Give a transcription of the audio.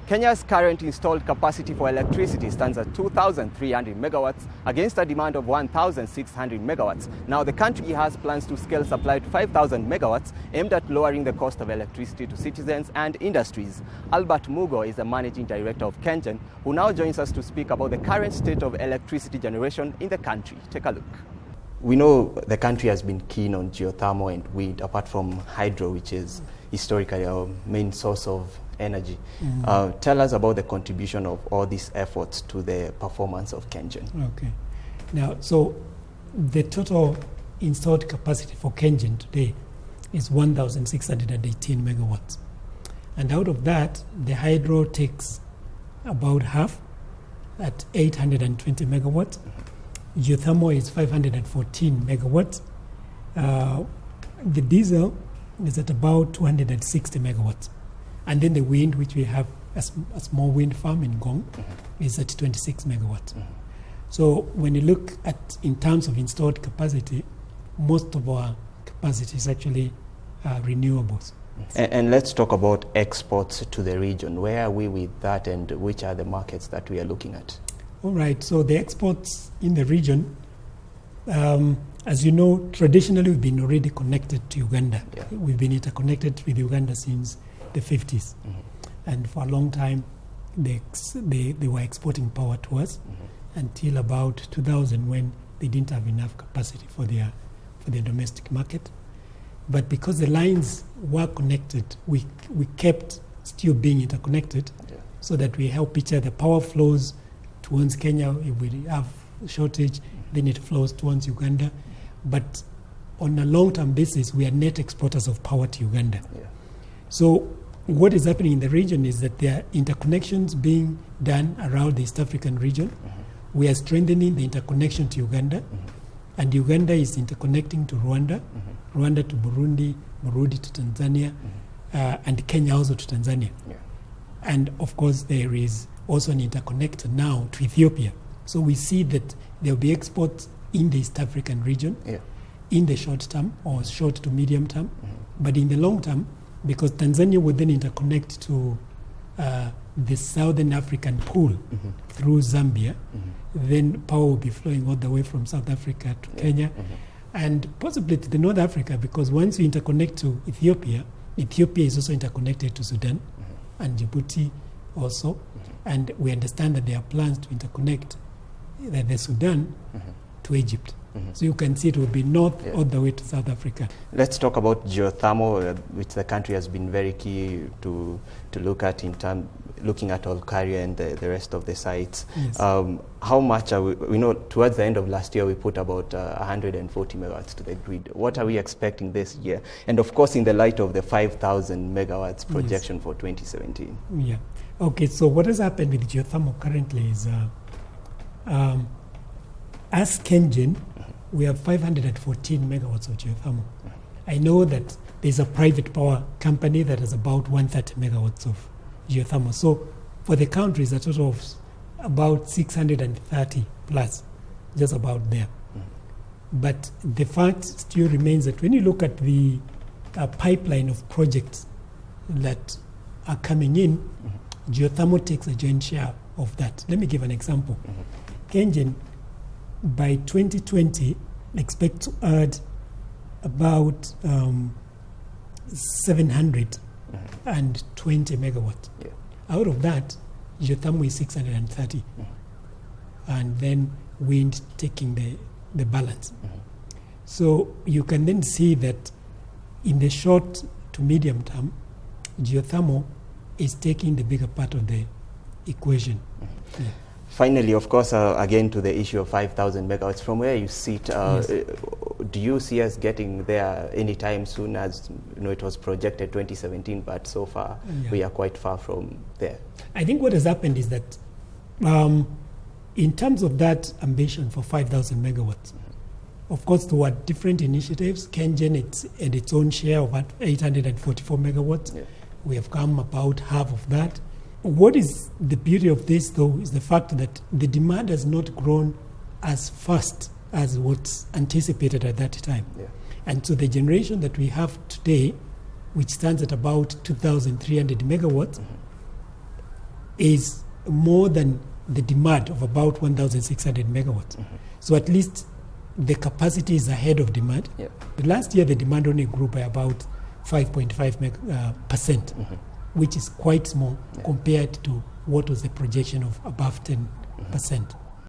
Kenya's current installed capacity for electricity stands at 2,300 megawatts against a demand of 1,600 megawatts. Now, the country has plans to scale supply to 5,000 megawatts, aimed at lowering the cost of electricity to citizens and industries. Albert Mugo is the managing director of KenGen, who now joins us to speak about the current state of electricity generation in the country. Take a look. We know the country has been keen on geothermal and wind, apart from hydro, which is historically our main source of energy. Tell us about the contribution of all these efforts to the performance of KenGen. Okay. Now, so the total installed capacity for KenGen today is 1,618 megawatts. And out of that, the hydro takes about half at 820 megawatts. Geothermal is 514 megawatts. The diesel is at about 260 megawatts. And then the wind, which we have a small wind farm in Gong, is at 26 megawatts. So when you look at in terms of installed capacity, most of our capacity is actually renewables. And let's talk about exports to the region. Where are we with that, and which are the markets that we are looking at? All right, so the exports in the region, as you know, traditionally we've been already connected to Uganda. Yeah. We've been interconnected with Uganda since the 50s. And for a long time, they were exporting power to us until about 2000, when they didn't have enough capacity for their domestic market. But because the lines were connected, we kept still being interconnected, so that we help each other. Power flows towards Kenya. If we have a shortage, then it flows towards Uganda. But on a long-term basis, we are net exporters of power to Uganda. So what is happening in the region is that there are interconnections being done around the East African region. We are strengthening the interconnection to Uganda, and Uganda is interconnecting to Rwanda, Rwanda to Burundi, Burundi to Tanzania, and Kenya also to Tanzania. And of course, there is also an interconnector now to Ethiopia. So we see that there will be exports in the East African region in the short term, or short to medium term, but in the long term, because Tanzania would then interconnect to the Southern African pool through Zambia, then power will be flowing all the way from South Africa to Kenya, and possibly to the North Africa, because once we interconnect to Ethiopia, Ethiopia is also interconnected to Sudan and Djibouti also, and we understand that there are plans to interconnect the Sudan to Egypt. So you can see it will be north all the way to South Africa. Let's talk about geothermal, which the country has been very key to look at looking at Olkaria and the rest of the sites. How much are we know towards the end of last year we put about 140 megawatts to the grid. What are we expecting this year? And of course, in the light of the 5,000 megawatts projection for 2017. Okay, so what has happened with geothermal currently is as KenGen, we have 514 megawatts of geothermal. I know that there's a private power company that has about 130 megawatts of geothermal. So for the country, it's a total of about 630 plus, just about there. But the fact still remains that when you look at the pipeline of projects that are coming in, geothermal takes a joint share of that. Let me give an example. KenGen, by 2020, expect to add about 720 megawatts. Out of that, geothermal is 630, and then wind taking the balance. So you can then see that in the short to medium term, geothermal is taking the bigger part of the equation. Finally, of course, again to the issue of 5,000 megawatts, from where you sit, do you see us getting there anytime soon? As you know, it was projected 2017, but so far we are quite far from there. I think what has happened is that in terms of that ambition for 5,000 megawatts, of course, there were different initiatives. KenGen had its own share of 844 megawatts. We have come about half of that. What is the beauty of this, though, is the fact that the demand has not grown as fast as what's anticipated at that time. And so the generation that we have today, which stands at about 2,300 megawatts, is more than the demand of about 1,600 megawatts. So at least the capacity is ahead of demand. Yeah. But last year, the demand only grew by about 5.5%, which is quite small compared to what was the projection of above 10%.